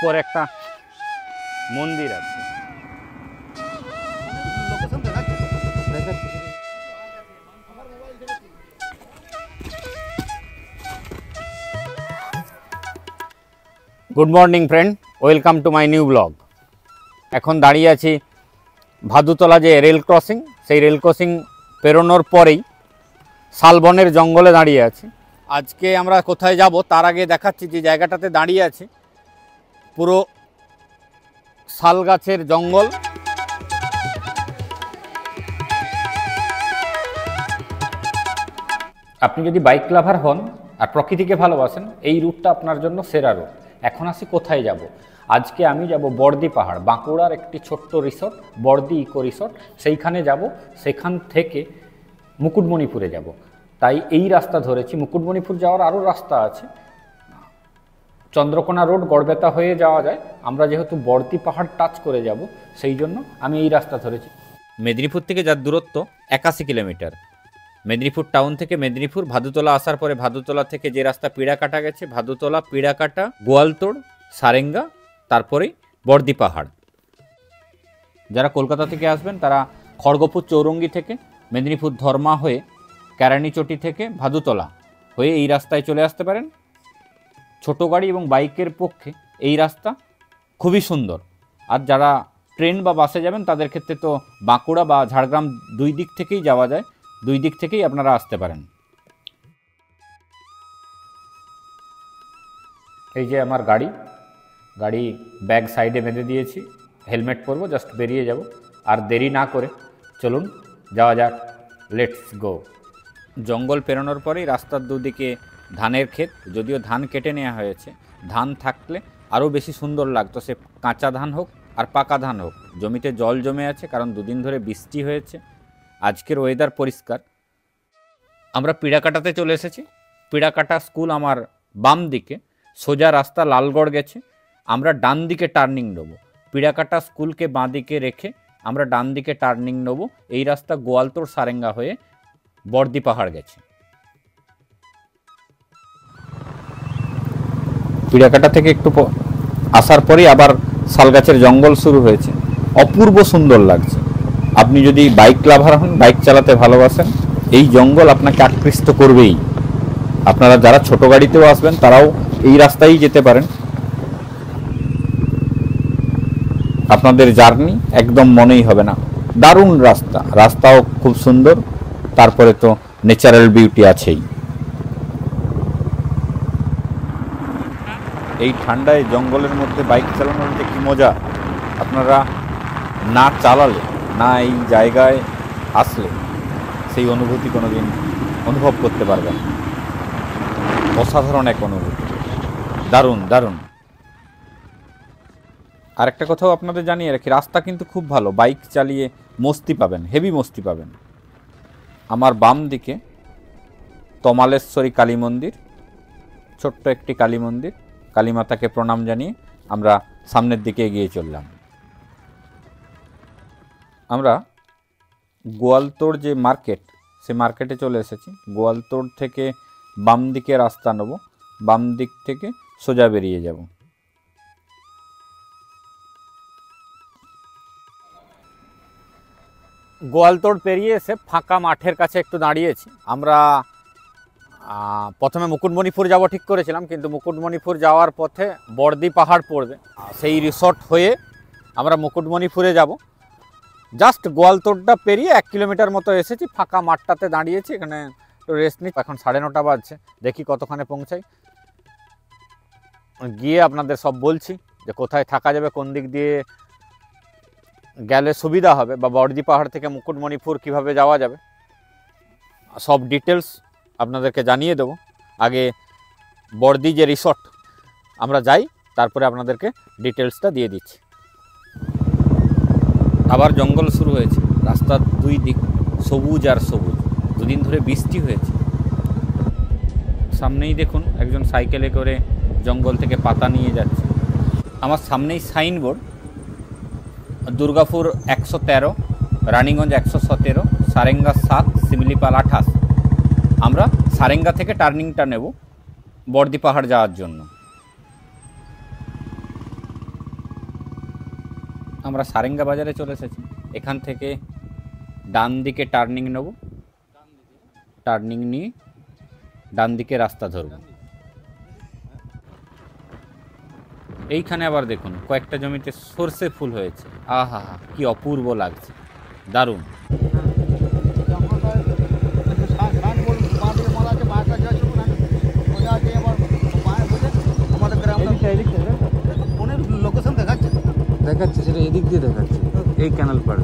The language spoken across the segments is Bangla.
উপরে একটা মন্দির আছে। Good morning friend, welcome to my new blog. এখন দাঁড়িয়ে আছি ভাদুতলা যে রেল ক্রসিং, সেই রেল ক্রসিং পেরোনোর পরেই শালবনের জঙ্গলে দাঁড়িয়ে আছি। আজকে আমরা কোথায় যাব তার আগে দেখাচ্ছি যে জায়গাটাতে দাঁড়িয়ে আছি পুরো শাল গাছের জঙ্গল। আপনি যদি বাইক লাভার হন আর প্রকৃতিকে ভালোবাসেন, এই রুটটা আপনার জন্য সেরা রুট। এখন আসি কোথায় যাব। আজকে আমি যাব বর্দি পাহাড়, বাঁকুড়ার একটি ছোট্ট রিসর্ট বর্দি ইকো রিসর্ট, সেইখানে যাব। সেখান থেকে মুকুটমণিপুরে যাব, তাই এই রাস্তা ধরেছি। মুকুটমণিপুর যাওয়ার আরও রাস্তা আছে, চন্দ্রকোনা রোড গড়বেতা হয়ে যাওয়া যায়। আমরা যেহেতু বর্দি পাহাড় টাচ করে যাব, সেই জন্য আমি এই রাস্তা ধরেছি। মেদিনীপুর থেকে যার দূরত্ব 81 কিলোমিটার। মেদিনীপুর টাউন থেকে মেদিনীপুর ভাদুতলা আসার পরে ভাদুতলা থেকে যে রাস্তা পিড়াকাটা গেছে, ভাদুতলা, পিড়াকাটা, গোয়ালতোড়, সারেঙ্গা, তারপরেই বর্দি পাহাড়। যারা কলকাতা থেকে আসবেন তারা খড়গপুর চৌরঙ্গি থেকে মেদিনীপুর ধর্মা হয়ে কেরানিচটি থেকে ভাদুতলা হয়ে এই রাস্তায় চলে আসতে পারেন। ছোট গাড়ি এবং বাইকের পক্ষে এই রাস্তা খুবই সুন্দর। আর যারা ট্রেন বা বাসে যাবেন তাদের ক্ষেত্রে তো বাঁকুড়া বা ঝাড়গ্রাম দুই দিক থেকেই যাওয়া যায়, দুই দিক থেকেই আপনারা আসতে পারেন। এই যে আমার গাড়ি ব্যাগ সাইডে বেঁধে দিয়েছি, হেলমেট পরবো, জাস্ট বেরিয়ে যাব। আর দেরি না করে চলুন যাওয়া যাক, লেটস গো। জঙ্গল পেরোনোর পরেই রাস্তার দুদিকে ধানের ক্ষেত, যদিও ধান কেটে নেওয়া হয়েছে। ধান থাকলে আরও বেশি সুন্দর লাগতো, সে কাঁচা ধান হোক আর পাকা ধান হোক। জমিতে জল জমে আছে কারণ দুদিন ধরে বৃষ্টি হয়েছে। আজকের ওয়েদার পরিষ্কার। আমরা পিড়াকাটাতে চলে এসেছি। পিড়াকাটা স্কুল আমার বাম দিকে, সোজা রাস্তা লালগড় গেছে। আমরা ডান দিকে টার্নিং নেব। পিড়াকাটা স্কুলকে বাঁ দিকে রেখে আমরা ডান দিকে টার্নিং নেব। এই রাস্তা গোয়ালতোড় সারেঙ্গা হয়ে বর্দি পাহাড় গেছে। পিড়াকাটা থেকে একটু আসার পরেই আবার শালগাছের জঙ্গল শুরু হয়েছে, অপূর্ব সুন্দর লাগছে। আপনি যদি বাইক লাভার হন, বাইক চালাতে ভালোবাসেন, এই জঙ্গল আপনাকে আকৃষ্ট করবেই। আপনারা যারা ছোট গাড়িতেও আসবেন তারাও এই রাস্তায় যেতে পারেন। আপনাদের জার্নি একদম মনেই হবে না। দারুণ রাস্তাও খুব সুন্দর। তারপরে তো ন্যাচারাল বিউটি আছেই। এই ঠান্ডায় জঙ্গলের মধ্যে বাইক চালানোর যে কী মজা, আপনারা না চালালে, না এই জায়গায় আসলে সেই অনুভূতি কোনোদিন অনুভব করতে পারবেন। অসাধারণ এক অনুভূতি, দারুণ দারুণ। আর একটা কথাও আপনাদের জানিয়ে রাখি, রাস্তা কিন্তু খুব ভালো, বাইক চালিয়ে মস্তি পাবেন, হেভি মস্তি পাবেন। আমার বাম দিকে তমালেশ্বরী কালী মন্দির, ছোট্ট একটি কালী মন্দির। কালীমাতাকে প্রণাম জানিয়ে আমরা সামনের দিকে এগিয়ে চললাম। আমরা গোয়ালতোড় যে মার্কেট, সে মার্কেটে চলে এসেছি। গোয়ালতোড় থেকে বাম দিকে রাস্তা নেব, বাম দিক থেকে সোজা বেরিয়ে যাব। গোয়ালতোড় পেরিয়ে এসে ফাঁকা মাঠের কাছে একটু দাঁড়িয়েছি। আমরা প্রথমে মুকুটমণিপুর যাব ঠিক করেছিলাম, কিন্তু মুকুটমণিপুর যাওয়ার পথে বর্দি পাহাড় পড়বে, সেই রিসর্ট হয়ে আমরা মুকুটমণিপুরে যাব। জাস্ট গোয়ালতোড়টা পেরিয়ে 1 কিলোমিটার মতো এসেছি, ফাঁকা মাঠটাতে দাঁড়িয়েছি। এখানে একটু রেস্ট নিই। এখন 9:30 বাজছে, দেখি কতক্ষণে পৌঁছাই। গিয়ে আপনাদের সব বলছি যে কোথায় থাকা যাবে, কোন দিক দিয়ে গেলে সুবিধা হবে, বা বর্দি পাহাড় থেকে মুকুটমণিপুর কিভাবে যাওয়া যাবে, সব ডিটেলস আপনাদেরকে জানিয়ে দেবো। আগে বর্দি যে রিসর্ট আমরা যাই, তারপরে আপনাদেরকে ডিটেলসটা দিয়ে দিচ্ছি। আবার জঙ্গল শুরু হয়েছে, রাস্তার দুই দিক সবুজ আর সবুজ। দুদিন ধরে বৃষ্টি হয়েছে। সামনেই দেখুন একজন সাইকেলে করে জঙ্গল থেকে পাতা নিয়ে যাচ্ছে। আমার সামনেই সাইনবোর্ড, দুর্গাপুর 113, রানীগঞ্জ 117, সারেঙ্গা 7, শিমলিপাল 28। আমরা সারেঙ্গা থেকে টার্নিংটা নেব বর্দি পাহাড় যাওয়ার জন্য। আমরা সারেঙ্গা বাজারে চলে এসেছি। এখান থেকে ডান দিকে টার্নিং নেব, টার্নিং নিয়ে ডান দিকে রাস্তা ধরব। এইখানে আবার দেখুন কয়েকটা জমিতে সর্ষে ফুল হয়েছে, আহা কি অপূর্ব লাগছে, দারুণ। লোকেশন দেখাচ্ছে সেটা এদিক দিয়ে দেখাচ্ছে, এই ক্যানাল পাড়ে।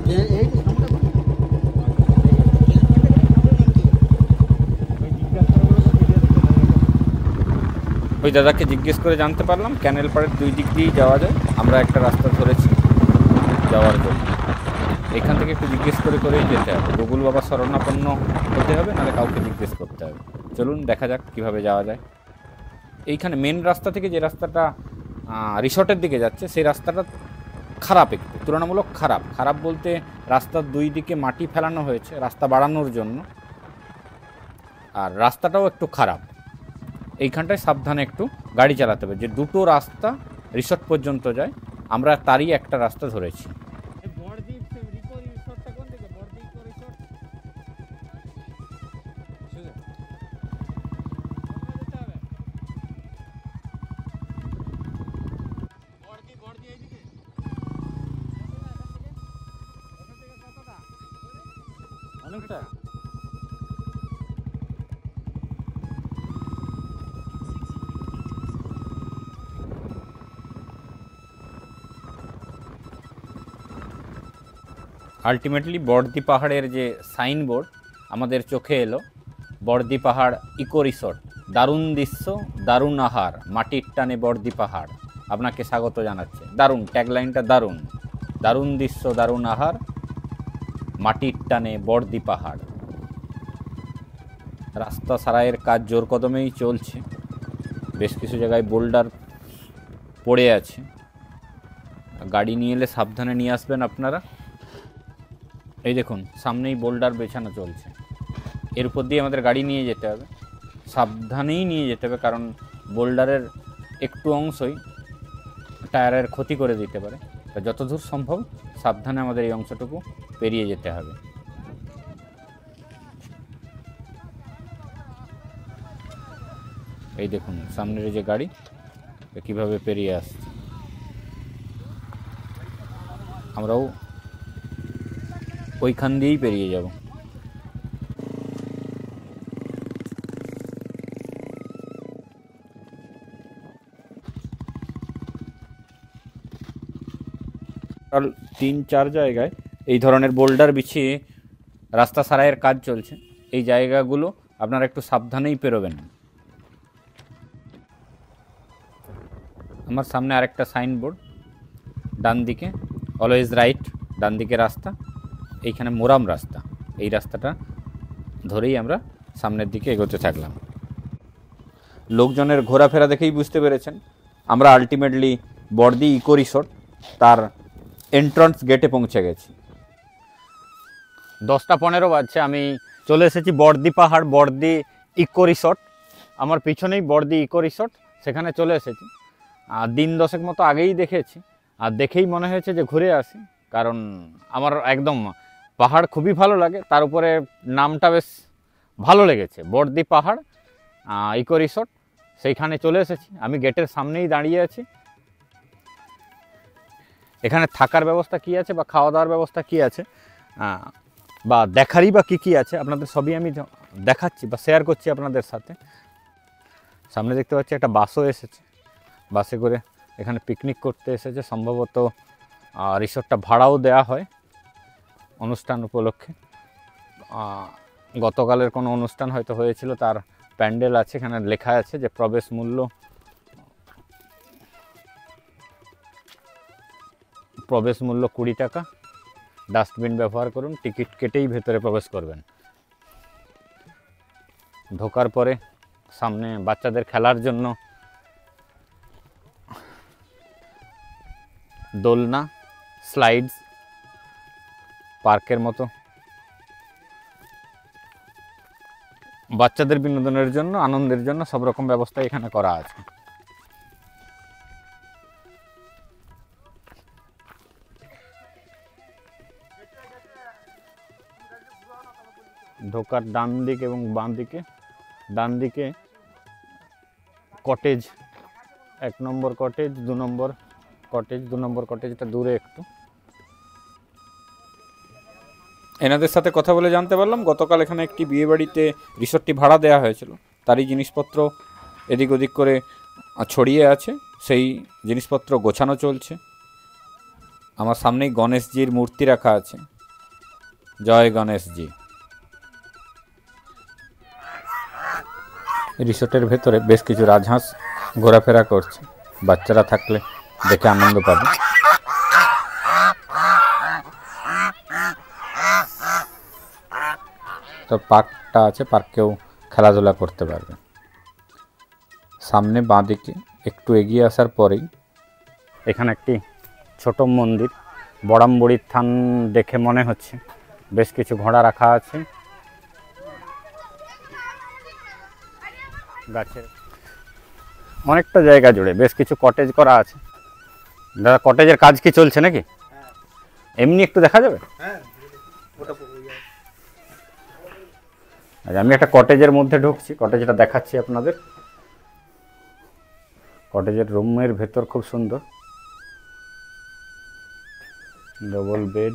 ওই দাদাকে জিজ্ঞেস করে জানতে পারলাম ক্যানেল পাড়ের দুই দিক দিয়েই যাওয়া যায়। আমরা একটা রাস্তা ধরেছি যাওয়ার জন্য। এখান থেকে একটু জিজ্ঞেস করে করেই যেতে হবে, গুগল বাবা শরণাপন্ন হতে হবে, নাহলে কাউকে জিজ্ঞেস করতে হবে। চলুন দেখা যাক কিভাবে যাওয়া যায়। এইখানে মেন রাস্তা থেকে যে রাস্তাটা রিসর্টের দিকে যাচ্ছে সেই রাস্তাটা খারাপ, একটু তুলনামূলক খারাপ। খারাপ বলতে রাস্তার দুই দিকে মাটি ফেলানো হয়েছে রাস্তা বাড়ানোর জন্য, আর রাস্তাটাও একটু খারাপ। এইখানটায় সাবধানে একটু গাড়ি চালাতে হবে। যে দুটো রাস্তা রিসর্ট পর্যন্ত যায়, আমরা তারই একটা রাস্তা ধরেছি। অনেকটা আলটিমেটলি বড়দি পাহাড়ের যে সাইনবোর্ড আমাদের চোখে এলো, বড়দি পাহাড় ইকো রিসর্ট, দারুণ দৃশ্য, দারুণ আহার, মাটির টানে বড়দি পাহাড় আপনাকে স্বাগত জানাচ্ছে। দারুণ, ট্যাগলাইনটা দারুণ, দারুণ দৃশ্য, দারুণ আহার, মাটির টানে বড়দি পাহাড়। রাস্তা সারাইয়ের কাজ জোর কদমেই চলছে, বেশ কিছু জায়গায় বোল্ডার পড়ে আছে, গাড়ি নিয়ে এলে সাবধানে নিয়ে আসবেন আপনারা। এই দেখুন সামনেই বোল্ডার বেছানো চলছে, এর উপর দিয়ে আমাদের গাড়ি নিয়ে যেতে হবে, সাবধানেই নিয়ে যেতে হবে, কারণ বোল্ডারের একটু অংশই টায়ারের ক্ষতি করে দিতে পারে। তা যতদূর সম্ভব সাবধানে আমাদের এই অংশটুকু পেরিয়ে যেতে হবে। এই দেখুন সামনের যে গাড়ি কিভাবে পেরিয়ে আসছে, আমরাও ওইখান দিয়েই পেরিয়ে যাব। তিন চার জায়গায় এই ধরনের বোল্ডার বিছিয়ে রাস্তা সারাইয়ের কাজ চলছে, এই জায়গাগুলো আপনারা একটু সাবধানেই পেরোবেন। আমার সামনে আরেকটা সাইনবোর্ড, ডান দিকে অলওয়েজ রাইট, ডান দিকে রাস্তা, এইখানে মোরাম রাস্তা, এই রাস্তাটা ধরেই আমরা সামনের দিকে এগোতে থাকলাম। লোকজনের ঘোরাফেরা দেখেই বুঝতে পেরেছেন আমরা আলটিমেটলি বড়দি ইকো রিসর্ট তার এন্ট্রান্স গেটে পৌঁছে গেছি। 10টা 15 বাজছে, আমি চলে এসেছি বড়দি পাহাড়, বড়দি ইকো রিসর্ট। আমার পিছনেই বড়দি ইকো রিসর্ট, সেখানে চলে এসেছি। দিন 10 মতো আগেই দেখেছি, আর দেখেই মনে হয়েছে যে ঘুরে আসি, কারণ আমার একদম পাহাড় খুবই ভালো লাগে, তার উপরে নামটা বেশ ভালো লেগেছে, বড়দি পাহাড় ইকো রিসর্ট। সেইখানে চলে এসেছি, আমি গেটের সামনেই দাঁড়িয়ে আছি। এখানে থাকার ব্যবস্থা কি আছে বা খাওয়া দাওয়ার ব্যবস্থা কি আছে বা দেখারই বা কী কী আছে আপনাদের সবই আমি দেখাচ্ছি বা শেয়ার করছি আপনাদের সাথে। সামনে দেখতে পাচ্ছি একটা বাসও এসেছে, বাসে করে এখানে পিকনিক করতে এসেছে, সম্ভবত রিসর্টটা ভাড়াও দেওয়া হয় অনুষ্ঠান উপলক্ষে। গতকালের কোনো অনুষ্ঠান হয়তো হয়েছিল, তার প্যান্ডেল আছে, এখানে লেখা আছে যে প্রবেশ মূল্য 20 টাকা, ডাস্টবিন ব্যবহার করুন, টিকিট কেটেই ভেতরে প্রবেশ করবেন। ঢোকার পরে সামনে বাচ্চাদের খেলার জন্য দোলনা, স্লাইডস, পার্কের মতো বাচ্চাদের বিনোদনের জন্য, আনন্দের জন্য সব রকম ব্যবস্থা এখানে করা আছে। ঢোকার ডান দিক এবং বাঁ দিকে, ডান দিকে কটেজ, 1 নম্বর কটেজ, 2 নম্বর কটেজ, 2 নম্বর কটেজটা দূরে একটু। এনাদের সাথে কথা বলে জানতে পারলাম গতকাল এখানে একটি বিয়েবাড়িতে রিসোর্টটি ভাড়া দেওয়া হয়েছিল, তারই জিনিসপত্র এদিক ওদিক করে ছড়িয়ে আছে, সেই জিনিসপত্র গোছানো চলছে। আমার সামনেই গণেশজির মূর্তি রাখা আছে, জয় গণেশজি। রিসোর্টের ভেতরে বেশ কিছু রাজহাঁস ঘোরাফেরা করছে, বাচ্চারা থাকলে দেখে আনন্দ পাবে। তো পার্কটা আছে, পার্কেও খেলাধুলা করতে পারবে। সামনে বাঁ দিকে একটু এগিয়ে আসার পরেই এখানে একটি ছোট মন্দির, বড়ামবড়ির থান দেখে মনে হচ্ছে। বেশ কিছু ঘোড়া রাখা আছে, গাছের অনেকটা জায়গা জুড়ে বেশ কিছু কটেজ করা আছে। দাদা, কটেজের কাজ কি চলছে নাকি? এমনি একটু দেখা যাবে? আচ্ছা, আমি একটা কটেজের মধ্যে ঢুকছি, কটেজটা দেখাচ্ছি আপনাদের। কটেজের রুমের ভেতর খুব সুন্দর, ডবল বেড,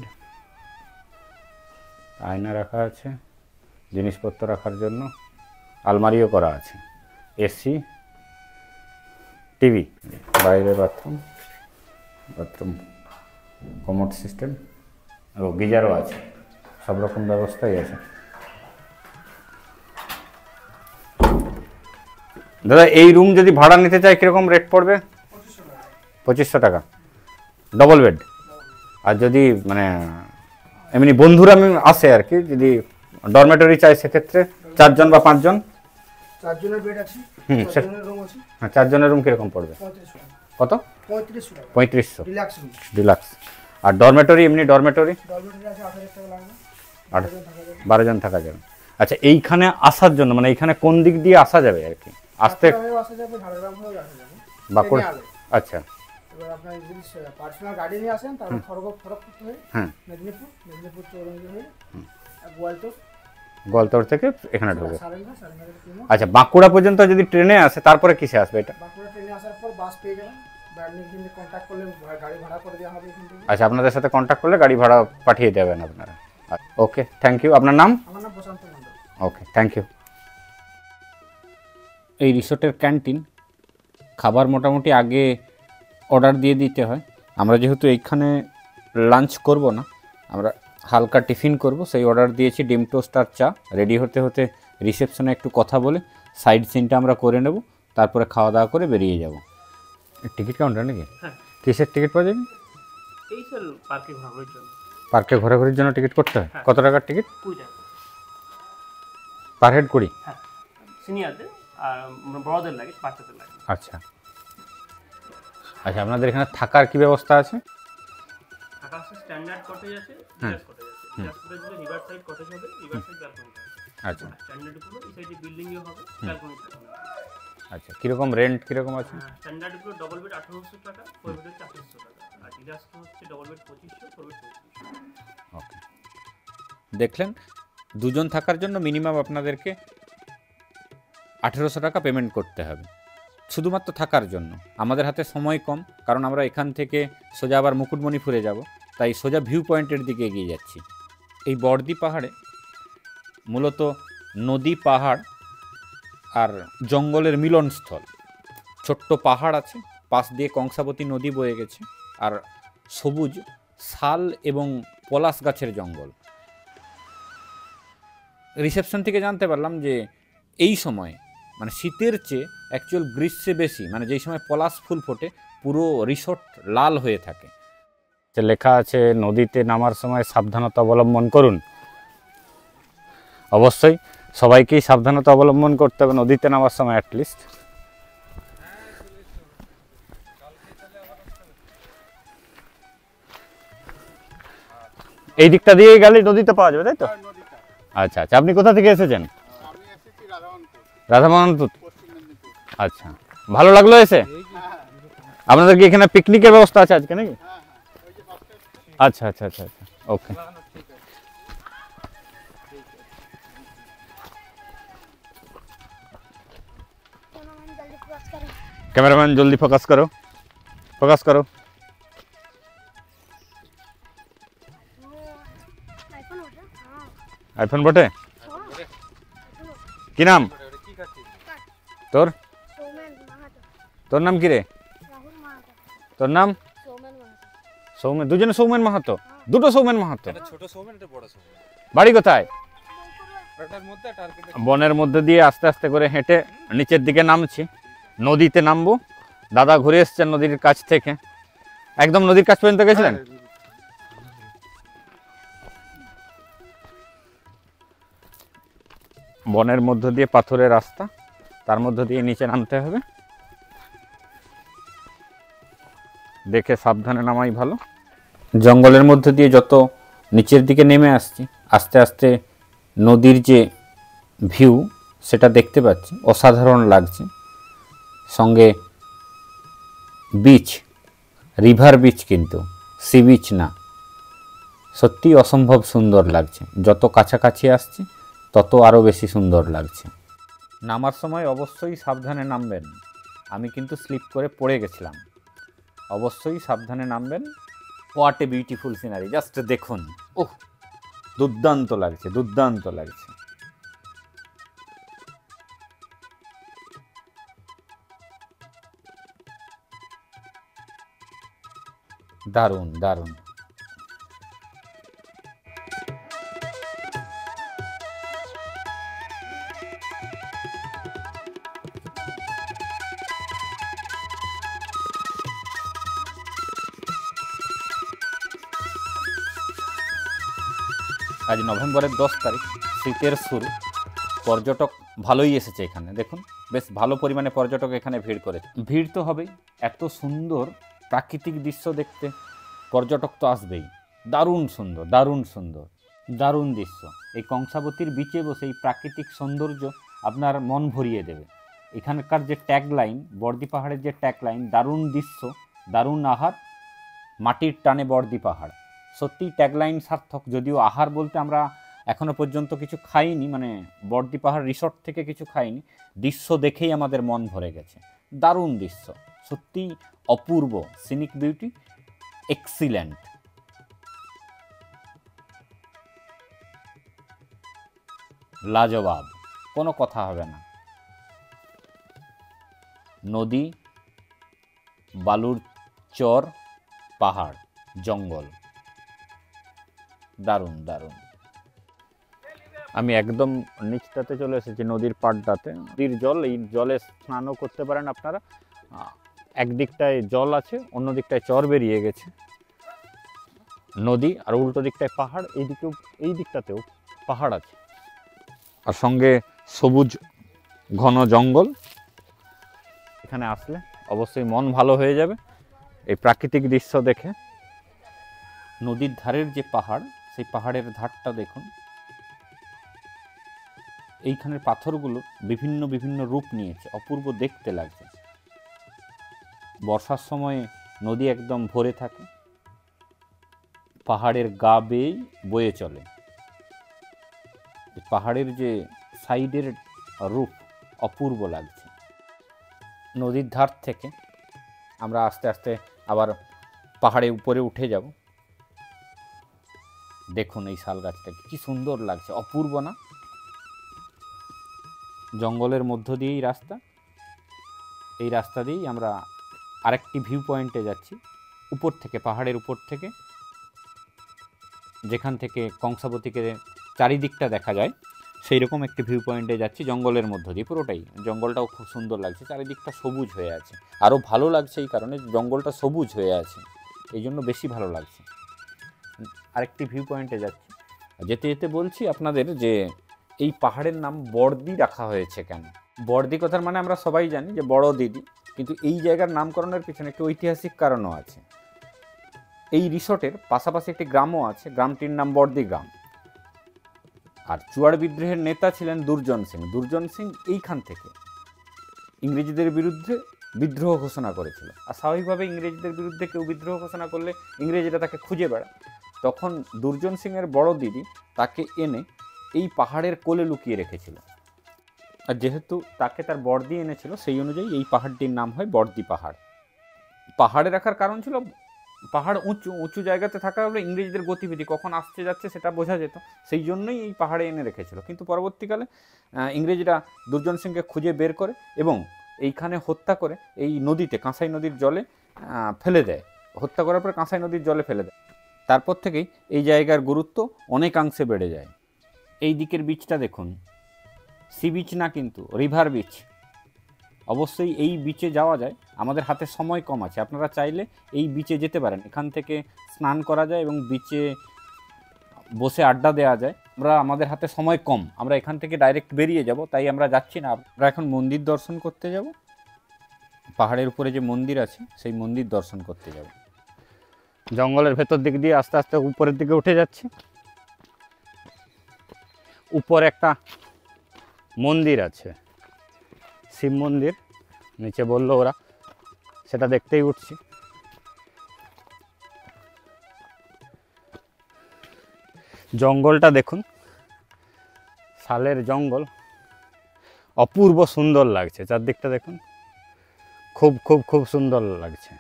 আয়না রাখা আছে জিনিসপত্র রাখার জন্য, আলমারিও করা আছে, এসি, টিভি, বাইরে বাথরুম, বাথরুম কমোড সিস্টেম ও গিজারও আছে, সব রকম ব্যবস্থাই আছে। দাদা, এই রুম যদি ভাড়া নিতে চাই কীরকম রেট পড়বে? 2500 টাকা ডবল বেড। আর যদি মানে এমনি বন্ধুরা আমি আসে আর কি, যদি ডরমেটরি চাই সেক্ষেত্রে 4 জন বা 5 জন? 4 জনের বেড আছে, 4 জনের রুম আছে। হ্যাঁ, 4 জনের রুম কীরকম পড়বে? 3500 টাকা। কত? 3500 টাকা। 3500 ডিলাক্স রুম। ডিলাক্স। আর ডরমেটরি, এমনি ডরমেটরি ডরমেটরি আছে 8000 টাকা লাগবে। 12 জন থাকা যাবে। আচ্ছা, এইখানে আসার জন্য মানে এইখানে কোন দিক দিয়ে আসা যাবে আর কি? আসতে আসা যাবে, ঝাড়গ্রাম হয়ে আসা যাবে, বাঁকুড়া। আচ্ছা, এবার আপনার যদি পার্সোনাল গাড়ি নিয়ে আসেন তাহলে খড়গপুর হয়ে হ্যাঁ, মেদিনীপুর চৌরঙ্গি হয়ে গোয়ালতোড় থেকে এখানে ঢুকবে। সারেঙ্গা কিমো। আচ্ছা, বাঁকুড়া পর্যন্ত যদি ট্রেনে আসে তারপরে কিসে আসবে এটা? বাঁকুড়া ট্রেনে আসার পর বাস পেয়ে যাবেন, ব্যান্ডিং কিনে কন্ট্যাক্ট করলে গাড়ি ভাড়া করে দেওয়া হবে এখান থেকে। আচ্ছা, আপনাদের সাথে কন্ট্যাক্ট করলে গাড়ি ভাড়া পাঠিয়ে দেবেন আপনারা। ওকে, থ্যাংক ইউ। আপনার নাম? আমার নাম প্রশান্ত মণ্ডল। ওকে, থ্যাংক ইউ। এই রিসোর্টের ক্যান্টিন, খাবার মোটামুটি আগে অর্ডার দিয়ে দিতে হয়। আমরা যেহেতু এইখানে লাঞ্চ করব না, আমরা হালকা টিফিন করব, সেই অর্ডার দিয়েছি ডিম টোস্ট আর চা। রেডি হতে হতে রিসেপশনে একটু কথা বলে সাইড সিনটা আমরা করে নেব, তারপরে খাওয়া দাওয়া করে বেরিয়ে যাব। টিকিট কাউন্টার নাকি? হ্যাঁ। কিসের টিকিট পাওয়া যাবে? এই স্যার পার্কে ঘোরাঘুরির জন্য। পার্কে ঘোরাঘুরির জন্য টিকিট করতে হয়? হ্যাঁ। কত টাকার টিকিট? 20 টাকা। Per head 20? হ্যাঁ, সিনিয়রদের আর বড়দের লাগে, বাচ্চাদের লাগে। আচ্ছা আচ্ছা, আপনাদের এখানে থাকার কি ব্যবস্থা আছে? থাকা আছে, স্ট্যান্ডার্ড কটেজ আছে, ডিলাক্স কটেজ আছে। ডিলাক্স কটেজগুলো রিভার সাইড কটেজ হবে, রিভার সাইড ব্যালকনি থাকবে। আচ্ছা স্ট্যান্ডার্ডগুলো এই সাইডে বিল্ডিংও হবে, ব্যালকনি থাকবে। আচ্ছা, কীরকম রেন্ট কীরকম আছে? স্ট্যান্ডার্ডগুলো ডবল বেড 1800 টাকা, ফোর বেড 400 টাকা, আর ডিলাক্স হচ্ছে ডবল বেড 2500, ফোর বেড 3500। ওকে, দেখলেন, দুজন থাকার জন্য মিনিমাম আপনাদেরকে 1800 টাকা পেমেন্ট করতে হবে, শুধুমাত্র থাকার জন্য। আমাদের হাতে সময় কম, কারণ আমরা এখান থেকে সোজা আবার মুকুটমণিপুরে যাব, তাই সোজা ভিউ পয়েন্টের দিকে এগিয়ে যাচ্ছি। এই বড়দি পাহাড়ে মূলত নদী, পাহাড় আর জঙ্গলের মিলনস্থল। ছোট্ট পাহাড় আছে, পাশ দিয়ে কংসাবতী নদী বয়ে গেছে, আর সবুজ শাল এবং পলাশ গাছের জঙ্গল। রিসেপশন থেকে জানতে পারলাম যে এই সময় মানে শীতের চেয়ে অ্যাকচুয়াল গ্রীষ্মে বেশি, মানে যেই সময় পলাশ ফুল ফোটে পুরো রিসোর্ট লাল হয়ে থাকে। লেখা আছে নদীতে নামার সময় সাবধানতা অবলম্বন করুন। অবশ্যই সবাইকেই সাবধানতা অবলম্বন করতে হবে নদীতে নামার সময় অ্যাটলিস্ট। এই দিকটা দিয়ে গেলে নদীতে পাওয়া যাবে, তাই তো? আচ্ছা আচ্ছা, আপনি কোথা থেকে এসেছেন? রাধামোহনপুর। আচ্ছা, ভালো লাগলো এসে? আপনাদের কি এখানে পিকনিকের ব্যবস্থা আছে আজকে নাকি? আচ্ছা আচ্ছা আচ্ছা আচ্ছা, ওকে। कैमरामैन जल्दी फोकस करो, फोकस करो। आईफोन बटे কি নাম তোর? তোর নাম কি রে? তোর নাম সৌমেন। দুজনে সৌমেন মাহাতো? দুটো সৌমেন মাহাতো? ছোট সৌমেন, এটা বড় সৌমেন। বাড়ি কোথায়? ওটার মধ্যে টার্গেট বনের মধ্যে দিয়ে আস্তে আস্তে করে হেঁটে নিচের দিকে নামছি, নদীতে নামবো। দাদা ঘুরে এসছেন নদীর কাছ থেকে, একদম নদীর কাছ পর্যন্ত গেছিলেন? বনের মধ্য দিয়ে পাথরের রাস্তা, তার মধ্য দিয়ে নিচে নামতে হবে, দেখে সাবধানে নামাই ভালো। জঙ্গলের মধ্য দিয়ে যত নিচের দিকে নেমে আসছি, আস্তে আস্তে নদীর যে ভিউ সেটা দেখতে পাচ্ছি, অসাধারণ লাগছে। সঙ্গে বিচ, রিভার বিচ, কিন্তু সি বিচ না। সত্যি অসম্ভব সুন্দর লাগছে। যত কাছাকাছি আসছি তত আরও বেশি সুন্দর লাগছে। নামার সময় অবশ্যই সাবধানে নামবেন। আমি কিন্তু স্লিপ করে পড়ে গেছিলাম। অবশ্যই সাবধানে নামবেন। What a beautiful scenery, just দেখুন। ওহ, দুর্দান্ত লাগছে, দুর্দান্ত লাগছে। দারুণ দারুণ। আজ নভেম্বরের 10 তারিখ, শীতের শুরু। পর্যটক ভালোই এসেছে এখানে। দেখুন, বেশ ভালো পরিমাণে পর্যটক এখানে ভিড় করেছে। ভিড় তো হবেই, এত সুন্দর প্রাকৃতিক দৃশ্য দেখতে পর্যটক তো আসবেই। দারুণ সুন্দর, দারুণ সুন্দর, দারুণ দৃশ্য। এই কংসাবতীর বিচে বসে এই প্রাকৃতিক সৌন্দর্য আপনার মন ভরিয়ে দেবে। এখানকার যে ট্যাগলাইন, বর্দি পাহাড়ের যে ট্যাগলাইন, দারুণ দৃশ্য, দারুণ আহার, মাটির টানে বর্দি পাহাড়, সত্যিই ট্যাগলাইন সার্থক। যদিও আহার বলতে আমরা এখনো পর্যন্ত কিছু খাইনি, মানে বর্দি পাহাড় রিসর্ট থেকে কিছু খাইনি। দৃশ্য দেখেই আমাদের মন ভরে গেছে। দারুণ দৃশ্য, সত্যি অপূর্ব, সিনিক বিউটি এক্সিলেন্ট। লাজবাব, কোনো কথা হবে না। নদী, বালুর চর, পাহাড়, জঙ্গল, দারুণ দারুণ। আমি একদম নিচটাতে চলে এসেছি, নদীর পাড়টাতে। নদীর জল, এই জলে স্নানও করতে পারেন আপনারা। একদিকটায় জল আছে, অন্য দিকটায় চর বেরিয়ে গেছে, নদী, আর উল্টো দিকটায় পাহাড়। এইদিকেও, এই দিকটাতেও পাহাড় আছে, আর সঙ্গে সবুজ ঘন জঙ্গল। এখানে আসলে অবশ্যই মন ভালো হয়ে যাবে এই প্রাকৃতিক দৃশ্য দেখে। নদীর ধারের যে পাহাড়, সেই পাহাড়ের ধারটা দেখুন। এইখানের পাথরগুলো বিভিন্ন বিভিন্ন রূপ নিয়েছে, অপূর্ব দেখতে লাগছে। বর্ষার সময় নদী একদম ভরে থাকে, পাহাড়ের গা বেয়ে বয়ে চলে। পাহাড়ের যে সাইডের রূপ অপূর্ব লাগছে। নদীর ধার থেকে আমরা আস্তে আস্তে আবার পাহাড়ে উপরে উঠে যাব। দেখুন এই শাল গাছটাকে কি সুন্দর লাগছে, অপূর্ব না? জঙ্গলের মধ্য দিয়েই রাস্তা, এই রাস্তা দিয়েই আমরা আরেকটি ভিউ পয়েন্টে যাচ্ছি। উপর থেকে, পাহাড়ের উপর থেকে, যেখান থেকে কংসাবতীকে চারিদিকটা দেখা যায়, সেই রকম একটি ভিউ পয়েন্টে যাচ্ছি। জঙ্গলের মধ্য দিয়ে পুরোটাই, জঙ্গলটাও খুব সুন্দর লাগছে, চারিদিকটা সবুজ হয়ে আছে। আরও ভালো লাগছে এই কারণে, জঙ্গলটা সবুজ হয়ে আছে, এই জন্য বেশি ভালো লাগছে। আরেকটি ভিউ পয়েন্টে যাচ্ছি। যেতে যেতে বলছি আপনাদের যে এই পাহাড়ের নাম বর্দি রাখা হয়েছে কেন। বর্দি কথার মানে আমরা সবাই জানি যে বড় দিদি, কিন্তু এই জায়গার নামকরণের পিছনে একটি ঐতিহাসিক কারণও আছে। এই রিসোর্টের পাশাপাশি একটি গ্রামও আছে, গ্রামটির নাম বর্দি গ্রাম। আর চুয়াড় বিদ্রোহের নেতা ছিলেন দুর্জন সিং। দুর্জন সিং এইখান থেকে ইংরেজদের বিরুদ্ধে বিদ্রোহ ঘোষণা করেছিল। আর স্বাভাবিকভাবে ইংরেজদের বিরুদ্ধে কেউ বিদ্রোহ ঘোষণা করলে ইংরেজরা তাকে খুঁজে বেড়ায়। তখন দুর্জন সিংয়ের বড় দিদি তাকে এনে এই পাহাড়ের কোলে লুকিয়ে রেখেছিল। আর যেহেতু তাকে তার বড়দি এনেছিল, সেই অনুযায়ী এই পাহাড়টির নাম হয় বড়দি পাহাড়। পাহাড়ে রাখার কারণ ছিল পাহাড় উঁচু উঁচু জায়গাতে থাকা হলে ইংরেজদের গতিবিধি কখন আসছে যাচ্ছে সেটা বোঝা যেত, সেই জন্যই এই পাহাড়ে এনে রেখেছিল। কিন্তু পরবর্তীকালে ইংরেজরা দুর্জন সিংকে খুঁজে বের করে এবং এইখানে হত্যা করে এই নদীতে, কাঁসাই নদীর জলে ফেলে দেয়। হত্যা করার পর কাঁসাই নদীর জলে ফেলে দেয়। তারপর থেকেই এই জায়গার গুরুত্ব অনেকাংশে বেড়ে যায়। এই দিকের বিচটা দেখুন, সি বিচ না কিন্তু রিভার বিচ। অবশ্যই এই বিচে যাওয়া যায়, আমাদের হাতে সময় কম আছে, আপনারা চাইলে এই বিচে যেতে পারেন। এখান থেকে স্নান করা যায় এবং বিচে বসে আড্ডা দেওয়া যায়। আমাদের হাতে সময় কম, আমরা এখান থেকে ডাইরেক্ট বেরিয়ে যাব, তাই আমরা যাচ্ছি না। আমরা এখন মন্দির দর্শন করতে যাব, পাহাড়ের উপরে যে মন্দির আছে সেই মন্দির দর্শন করতে যাব। জঙ্গলের ভেতর দিক দিয়ে আস্তে আস্তে উপরের দিকে উঠে যাচ্ছি। উপরে একটা মন্দির আছে, শিব মন্দির, নিচে বললো ওরা, সেটা দেখতেই উঠছি। জঙ্গলটা দেখুন, শালের জঙ্গল, অপূর্ব সুন্দর লাগছে। চারদিকটা দেখুন, খুব খুব খুব সুন্দর লাগছে।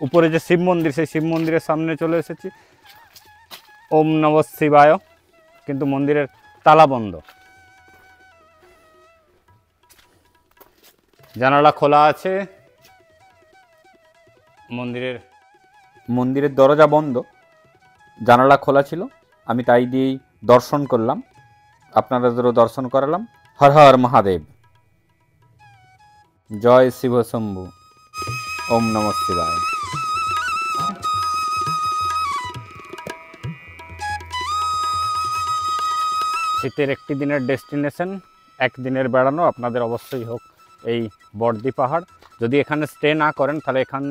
উপরে যে শিব মন্দির, সেই শিব মন্দিরের সামনে চলে এসেছি। ওম নমঃ শিবায়, কিন্তু মন্দিরের তালা বন্ধ, জানালা খোলা আছে। মন্দিরের দরজা বন্ধ, জানালা খোলা ছিল, আমি তাই দিয়েই দর্শন করলাম, আপনাদেরও দর্শন করালাম। হর হর মহাদেব, জয় শিব শম্ভু, ওম নমঃ শিবায়। শীতের একটি দিনের ডেস্টিনেশন, একদিনের বেড়ানো আপনাদের অবশ্যই হোক এই বড়দি পাহাড়। যদি এখানে স্টে না করেন তাহলে এখান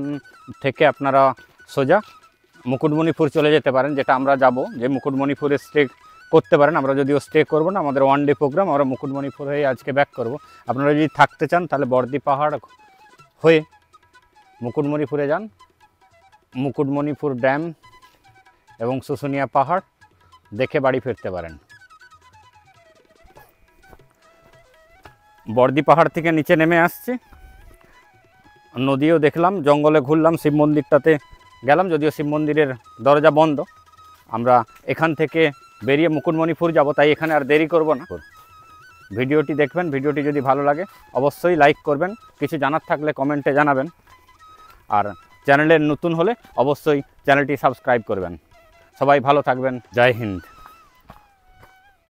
থেকে আপনারা সোজা মুকুটমণিপুর চলে যেতে পারেন, যেটা আমরা যাব, যে মুকুটমণিপুরে স্টে করতে পারেন। আমরা যদিও স্টে করব না, আমাদের ওয়ান ডে প্রোগ্রাম, আমরা মুকুটমণিপুর হয়ে আজকে ব্যাক করব। আপনারা যদি থাকতে চান তাহলে বড়দি পাহাড় হয়ে মুকুটমণিপুরে যান, মুকুটমণিপুর ড্যাম এবং শুশুনিয়া পাহাড় দেখে বাড়ি ফিরতে পারেন। বড়দি পাহাড় থেকে নিচে নেমে আসছি, নদীও দেখলাম, জঙ্গলে ঘুরলাম, শিব মন্দিরটাতে গেলাম, যদিও শিব মন্দিরের দরজা বন্ধ। আমরা এখান থেকে বেরিয়ে মুকুটমণিপুর যাব, তাই এখানে আর দেরি করব না। ভিডিওটি দেখবেন, ভিডিওটি যদি ভালো লাগে অবশ্যই লাইক করবেন, কিছু জানার থাকলে কমেন্টে জানাবেন, আর চ্যানেলের নতুন হলে অবশ্যই চ্যানেলটি সাবস্ক্রাইব করবেন। সবাই ভালো থাকবেন, জয় হিন্দ।